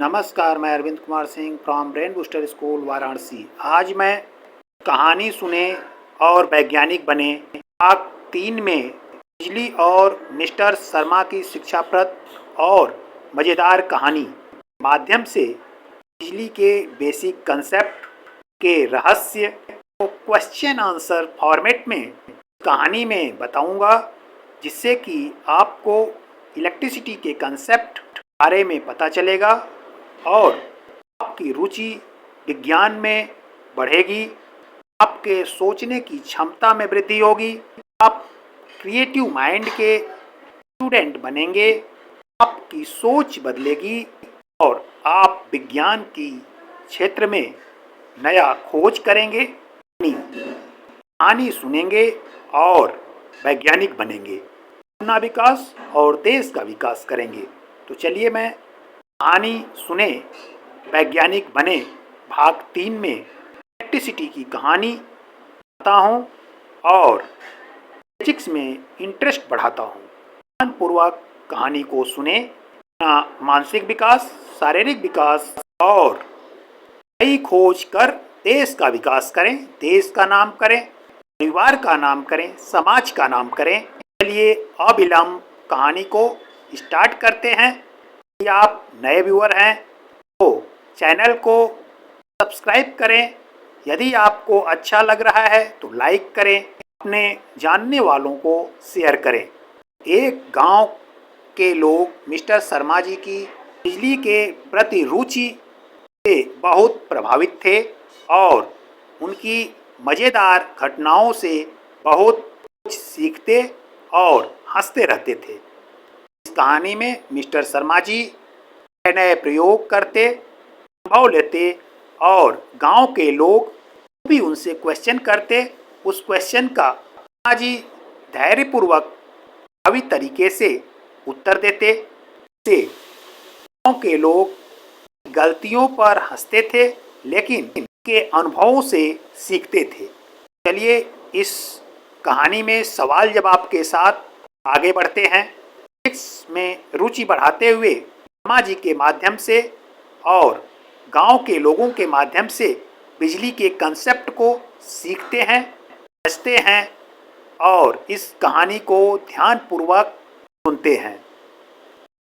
नमस्कार, मैं Arvind Kumar Singh from brain booster school Varanasi. आज मैं कहानी सुने और वैज्ञानिक बने भाग 3 में बिजली और मिस्टर शर्मा की शिक्षाप्रद और मज़ेदार कहानी माध्यम से बिजली के बेसिक कंसेप्ट के रहस्य को क्वेश्चन आंसर फॉर्मेट में कहानी में बताऊंगा, जिससे कि आपको इलेक्ट्रिसिटी के कंसेप्ट बारे में पता चलेगा और आपकी रुचि विज्ञान में बढ़ेगी, आपके सोचने की क्षमता में वृद्धि होगी, आप क्रिएटिव माइंड के स्टूडेंट बनेंगे, आपकी सोच बदलेगी और आप विज्ञान की क्षेत्र में नया खोज करेंगे, कहानी सुनेंगे और वैज्ञानिक बनेंगे, अपना विकास और देश का विकास करेंगे। तो चलिए मैं कहानी सुने वैज्ञानिक बने भाग 3 में इलेक्ट्रिसिटी की कहानी बताता हूँ और फिजिक्स में इंटरेस्ट बढ़ाता हूँ। ध्यानपूर्वक कहानी को सुने, अपना मानसिक विकास, शारीरिक विकास और नई खोज कर देश का विकास करें, देश का नाम करें, परिवार का नाम करें, समाज का नाम करें। चलिए अविलंब कहानी को स्टार्ट करते हैं। यदि आप नए व्यूअर हैं तो चैनल को सब्सक्राइब करें। यदि आपको अच्छा लग रहा है तो लाइक करें, अपने जानने वालों को शेयर करें। एक गांव के लोग मिस्टर शर्मा जी की बिजली के प्रति रुचि से बहुत प्रभावित थे और उनकी मज़ेदार घटनाओं से बहुत कुछ सीखते और हंसते रहते थे। इस कहानी में मिस्टर शर्मा जी नए नए प्रयोग करते, अनुभव लेते और गांव के लोग भी उनसे क्वेश्चन करते। उस क्वेश्चन का शर्मा जी धैर्यपूर्वक प्रभावी तरीके से उत्तर देते। से गांव के लोग गलतियों पर हंसते थे लेकिन उनके अनुभवों से सीखते थे। चलिए इस कहानी में सवाल जवाब के साथ आगे बढ़ते हैं। फिजिक्स में रुचि बढ़ाते हुए शर्मा जी के माध्यम से और गांव के लोगों के माध्यम से बिजली के कंसेप्ट को सीखते हैं, समझते हैं और इस कहानी को ध्यानपूर्वक सुनते हैं।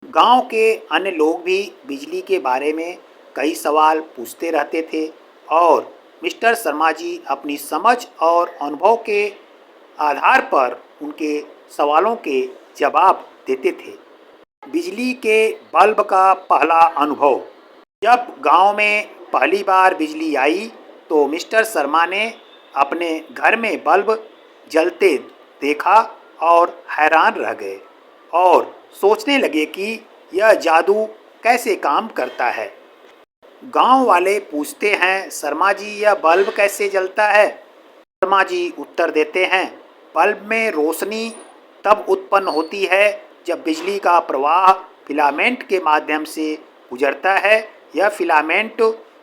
गांव के अन्य लोग भी बिजली के बारे में कई सवाल पूछते रहते थे और मिस्टर शर्मा जी अपनी समझ और अनुभव के आधार पर उनके सवालों के जवाब देते थे। बिजली के बल्ब का पहला अनुभव। जब गांव में पहली बार बिजली आई तो मिस्टर शर्मा ने अपने घर में बल्ब जलते देखा और हैरान रह गए और सोचने लगे कि यह जादू कैसे काम करता है। गांव वाले पूछते हैं, शर्मा जी यह बल्ब कैसे जलता है? शर्मा जी उत्तर देते हैं, बल्ब में रोशनी तब उत्पन्न होती है जब बिजली का प्रवाह फिलामेंट के माध्यम से गुजरता है। यह फिलामेंट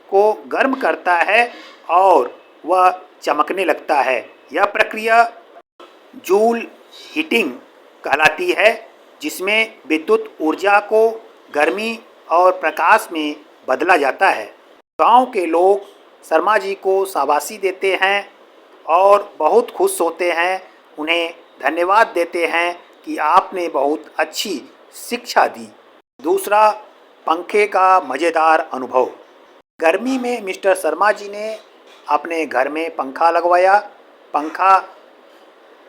को गर्म करता है और वह चमकने लगता है। यह प्रक्रिया जूल हीटिंग कहलाती है, जिसमें विद्युत ऊर्जा को गर्मी और प्रकाश में बदला जाता है। गांव के लोग शर्मा जी को शाबाशी देते हैं और बहुत खुश होते हैं, उन्हें धन्यवाद देते हैं कि आपने बहुत अच्छी शिक्षा दी। दूसरा, पंखे का मज़ेदार अनुभव। गर्मी में मिस्टर शर्मा जी ने अपने घर में पंखा लगवाया। पंखा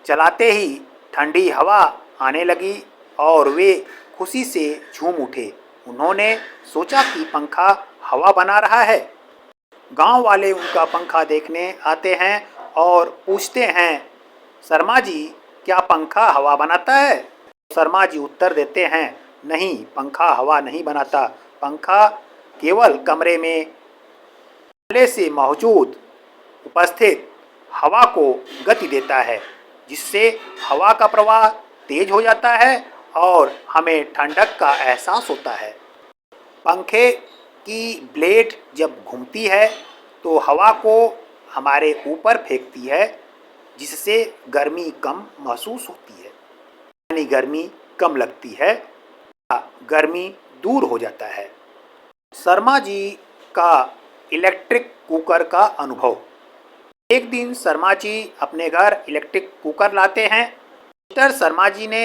चलाते ही ठंडी हवा आने लगी और वे खुशी से झूम उठे। उन्होंने सोचा कि पंखा हवा बना रहा है। गांव वाले उनका पंखा देखने आते हैं और पूछते हैं, शर्मा जी क्या पंखा हवा बनाता है? शर्मा जी उत्तर देते हैं, नहीं, पंखा हवा नहीं बनाता। पंखा केवल कमरे में पहले से मौजूद उपस्थित हवा को गति देता है, जिससे हवा का प्रवाह तेज हो जाता है और हमें ठंडक का एहसास होता है। पंखे की ब्लेड जब घूमती है तो हवा को हमारे ऊपर फेंकती है, जिससे गर्मी कम महसूस होती है, यानी गर्मी कम लगती है, गर्मी दूर हो जाता है। शर्मा जी का इलेक्ट्रिक कुकर का अनुभव। एक दिन शर्मा जी अपने घर इलेक्ट्रिक कुकर लाते हैं। मिस्टर शर्मा जी ने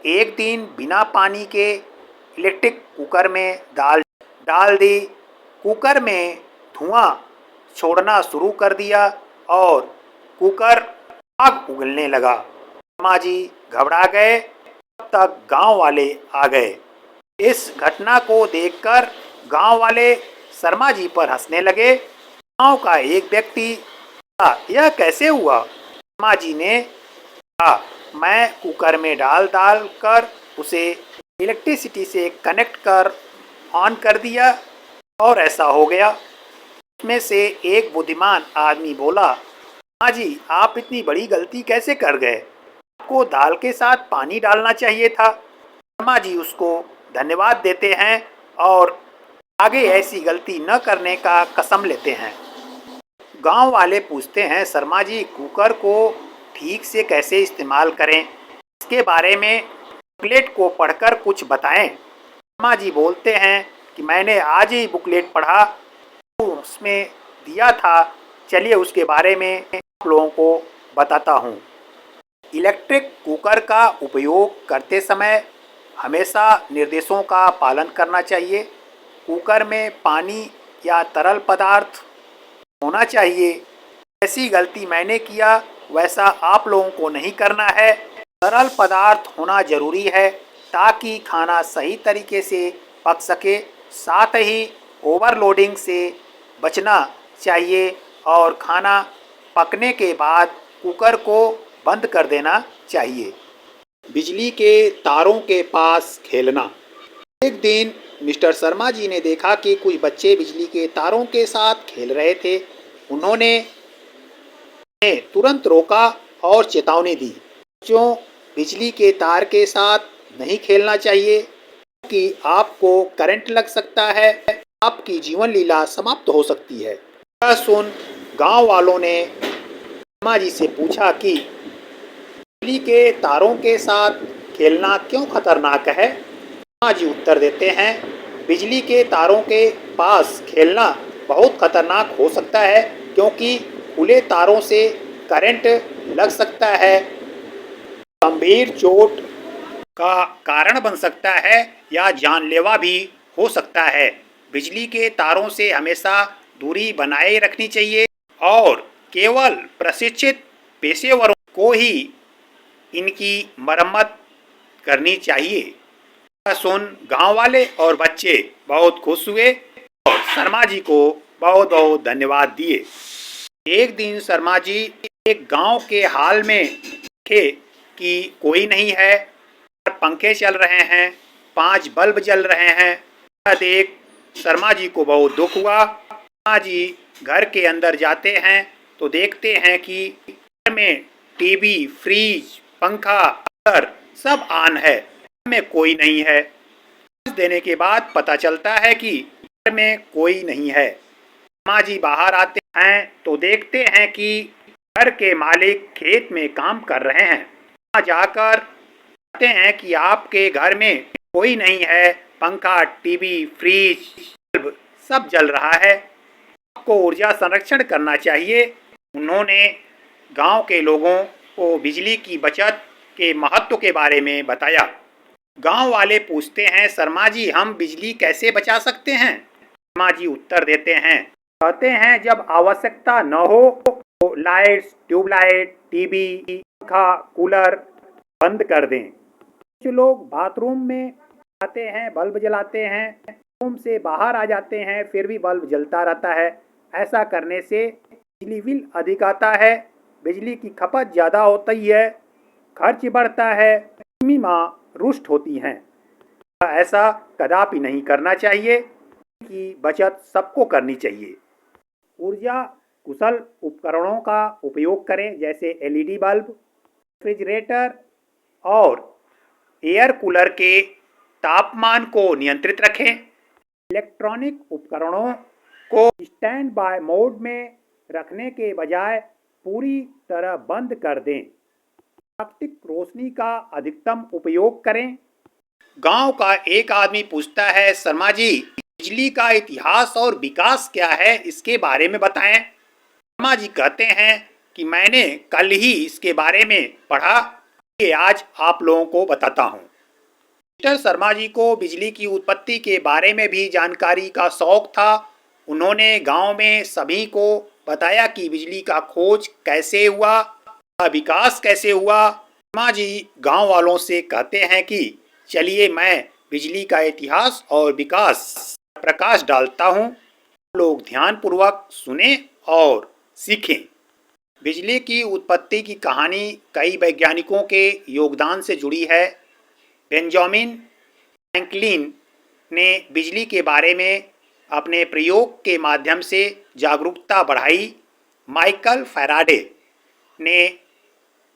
एक दिन बिना पानी के इलेक्ट्रिक कुकर में दाल डाल दी। कुकर में धुआं छोड़ना शुरू कर दिया और कुकर आग उगलने लगा। शर्मा जी घबरा गए। तब तक गांव वाले आ गए। इस घटना को देखकर गांव वाले शर्मा जी पर हंसने लगे। गांव का एक व्यक्ति, यह कैसे हुआ? शर्मा जी ने कहा, मैं कुकर में डाल डाल कर उसे इलेक्ट्रिसिटी से कनेक्ट कर ऑन कर दिया और ऐसा हो गया। उसमें से एक बुद्धिमान आदमी बोला, हाँ जी, आप इतनी बड़ी गलती कैसे कर गए? आपको दाल के साथ पानी डालना चाहिए था। शर्मा जी उसको धन्यवाद देते हैं और आगे ऐसी गलती न करने का कसम लेते हैं। गांव वाले पूछते हैं, शर्मा जी कुकर को ठीक से कैसे इस्तेमाल करें, इसके बारे में बुकलेट को पढ़कर कुछ बताएं। शर्मा जी बोलते हैं कि मैंने आज ही बुकलेट पढ़ा, तो उसमें दिया था, चलिए उसके बारे में आप लोगों को बताता हूँ। इलेक्ट्रिक कुकर का उपयोग करते समय हमेशा निर्देशों का पालन करना चाहिए। कुकर में पानी या तरल पदार्थ होना चाहिए। ऐसी गलती मैंने किया, वैसा आप लोगों को नहीं करना है। तरल पदार्थ होना जरूरी है ताकि खाना सही तरीके से पक सके। साथ ही ओवरलोडिंग से बचना चाहिए और खाना पकने के बाद कुकर को बंद कर देना चाहिए। बिजली के तारों के पास खेलना। एक दिन मिस्टर शर्मा जी ने देखा कि कुछ बच्चे बिजली के तारों के साथ खेल रहे थे। उन्होंने तुरंत रोका और चेतावनी दी, बच्चों, बिजली के तार के साथ नहीं खेलना चाहिए कि आपको करंट लग सकता है, आपकी जीवन लीला समाप्त हो सकती है। यह सुन गांव वालों ने शर्मा जी से पूछा कि बिजली के तारों के साथ खेलना क्यों खतरनाक है? शर्मा जी उत्तर देते हैं, बिजली के तारों के पास खेलना बहुत खतरनाक हो सकता है क्योंकि खुले तारों से करंट लग सकता है, गंभीर चोट का कारण बन सकता है या जानलेवा भी हो सकता है। बिजली के तारों से हमेशा दूरी बनाए रखनी चाहिए और केवल प्रशिक्षित पेशेवरों को ही इनकी मरम्मत करनी चाहिए। सुन गांव वाले और बच्चे बहुत खुश हुए और शर्मा जी को बहुत बहुत धन्यवाद दिए। एक दिन शर्मा जी एक गांव के हाल में देखे कि कोई नहीं है, पंखे चल रहे हैं, 5 बल्ब जल रहे हैं। यह देख शर्मा जी को बहुत दुख हुआ। शर्मा जी घर के अंदर जाते हैं तो देखते हैं कि घर में टीवी, फ्रिज, पंखा, कूलर सब ऑन है, घर में कोई नहीं है। कुछ देने के बाद पता चलता है कि घर में कोई नहीं है। शर्मा जी बाहर आते हैं तो देखते हैं कि घर के मालिक खेत में काम कर रहे हैं। वहाँ जाकर कहते हैं कि आपके घर में कोई नहीं है, पंखा, टीवी, फ्रिज, बल्ब सब जल रहा है, आपको ऊर्जा संरक्षण करना चाहिए। उन्होंने गांव के लोगों को बिजली की बचत के महत्व के बारे में बताया। गांव वाले पूछते हैं, शर्मा जी हम बिजली कैसे बचा सकते हैं? शर्मा जी उत्तर देते हैं, कहते हैं जब आवश्यकता न हो तो लाइट्स, ट्यूबलाइट, टीवी, पंखा, कूलर बंद कर दें। कुछ लोग बाथरूम में आते हैं, बल्ब जलाते हैं, रूम से बाहर आ जाते हैं, फिर भी बल्ब जलता रहता है। ऐसा करने से बिजली बिल अधिक आता है, बिजली की खपत ज़्यादा होती है, खर्च बढ़ता है, माँ रुष्ट होती हैं। ऐसा कदापि नहीं करना चाहिए कि बचत सबको करनी चाहिए। ऊर्जा कुशल उपकरणों का उपयोग करें, जैसे एलईडी बल्ब, रेफ्रिजरेटर और एयर कूलर के तापमान को नियंत्रित रखें। इलेक्ट्रॉनिक उपकरणों को स्टैंड बाय मोड में रखने के बजाय पूरी तरह बंद कर दें। प्राकृतिक रोशनी का अधिकतम उपयोग करें। गांव का एक आदमी पूछता है, शर्मा जी बिजली का इतिहास और विकास क्या है इसके बारे में बताएं। शर्मा जी कहते हैं कि मैंने कल ही इसके बारे में पढ़ा, ये आज आप लोगों को बताता हूँ। मिस्टर शर्मा जी को बिजली की उत्पत्ति के बारे में भी जानकारी का शौक था। उन्होंने गांव में सभी को बताया कि बिजली का खोज कैसे हुआ, विकास कैसे हुआ। शर्मा जी गांव वालों से कहते हैं कि चलिए मैं बिजली का इतिहास और विकास प्रकाश डालता हूं, लोग ध्यानपूर्वक सुने और सीखें। बिजली की उत्पत्ति की कहानी कई वैज्ञानिकों के योगदान से जुड़ी है। बेंजामिन फ्रैंकलिन ने बिजली के बारे में अपने प्रयोग के माध्यम से जागरूकता बढ़ाई। माइकल फैराडे ने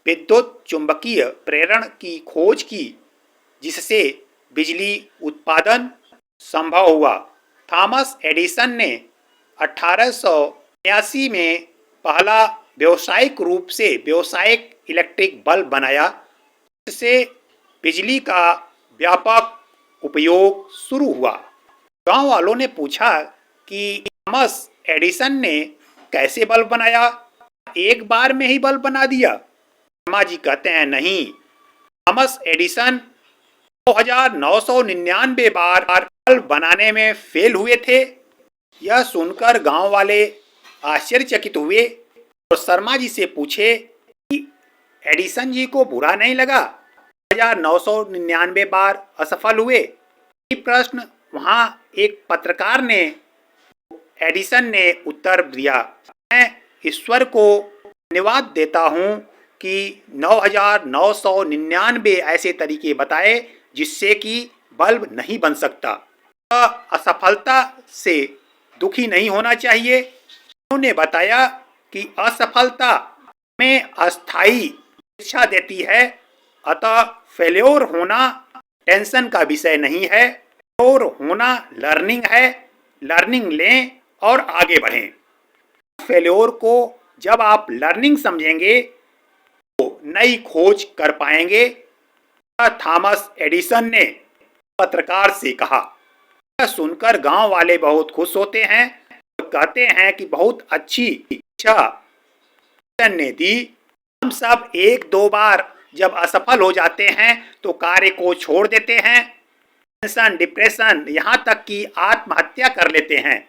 विद्युत चुंबकीय प्रेरण की खोज की, जिससे बिजली उत्पादन संभव हुआ। थॉमस एडिसन ने 1889 में पहला व्यावसायिक रूप से व्यावसायिक इलेक्ट्रिक बल्ब बनाया, जिससे बिजली का व्यापक उपयोग शुरू हुआ। गांव वालों ने पूछा कि थॉमस एडिसन ने कैसे बल्ब बनाया, एक बार में ही बल्ब बना दिया? शर्मा जी कहते हैं नहीं, थॉमस एडिसन 2999 बार बल्ब बनाने में फेल हुए थे। यह सुनकर गांव वाले आश्चर्यचकित हुए और शर्मा जी से पूछे कि एडिसन जी को बुरा नहीं लगा 1999 बार असफल हुए? ये प्रश्न वहां एक पत्रकार ने एडिसन ने उत्तर दिया, मैं ईश्वर को धन्यवाद देता हूं कि 9999 ऐसे तरीके बताए जिससे कि बल्ब नहीं बन सकता। असफलता से दुखी नहीं होना चाहिए। उन्होंने बताया कि असफलता में अस्थायी शिक्षा देती है, अतः फेल्योर होना टेंशन का विषय नहीं है। फेल्योर होना लर्निंग है, लर्निंग लें और आगे बढ़ें। फेल्योर को जब आप लर्निंग समझेंगे तो नई खोज कर पाएंगे। थॉमस एडिसन ने पत्रकार से कहा। यह सुनकर गांव वाले बहुत खुश होते हैं और कहते हैं कि बहुत अच्छी शिक्षा एडिसन ने दी। हम सब एक दो बार जब असफल हो जाते हैं तो कार्य को छोड़ देते हैं, टेंशन, डिप्रेशन, यहाँ तक कि आत्महत्या कर लेते हैं।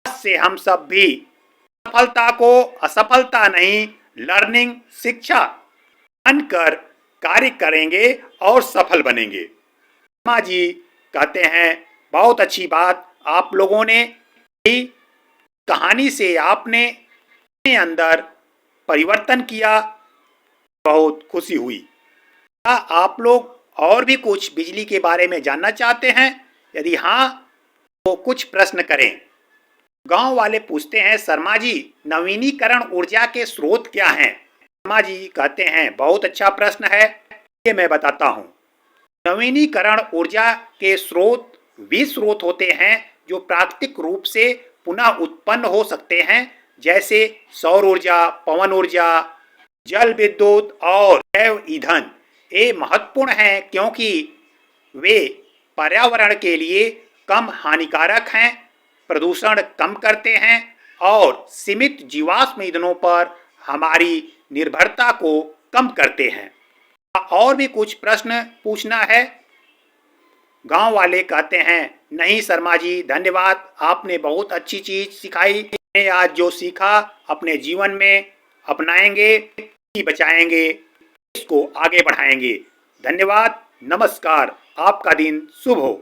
से हम सब भी सफलता को असफलता नहीं, लर्निंग, शिक्षा मानकर कार्य करेंगे और सफल बनेंगे। शर्मा जी कहते हैं बहुत अच्छी बात आप लोगों ने की, कहानी से आपने अपने अंदर परिवर्तन किया, बहुत खुशी हुई। क्या आप लोग और भी कुछ बिजली के बारे में जानना चाहते हैं? यदि हाँ तो कुछ प्रश्न करें। गांव वाले पूछते हैं, शर्मा जी नवीनीकरण ऊर्जा के स्रोत क्या हैं? शर्मा जी कहते हैं बहुत अच्छा प्रश्न है, ये मैं बताता हूँ। नवीनीकरण ऊर्जा के स्रोत वे स्रोत होते हैं जो प्राकृतिक रूप से पुनः उत्पन्न हो सकते हैं, जैसे सौर ऊर्जा, पवन ऊर्जा, जल विद्युत और जैव ईंधन। ये महत्वपूर्ण हैं क्योंकि वे पर्यावरण के लिए कम हानिकारक हैं, प्रदूषण कम करते हैं और सीमित जीवाश्म ईंधनों पर हमारी निर्भरता को कम करते हैं। और भी कुछ प्रश्न पूछना है? गांव वाले कहते हैं नहीं शर्मा जी धन्यवाद, आपने बहुत अच्छी चीज सिखाई। मैंने आज जो सीखा अपने जीवन में अपनाएंगे, बचाएंगे, इसको आगे बढ़ाएंगे। धन्यवाद, नमस्कार, आपका दिन शुभ हो।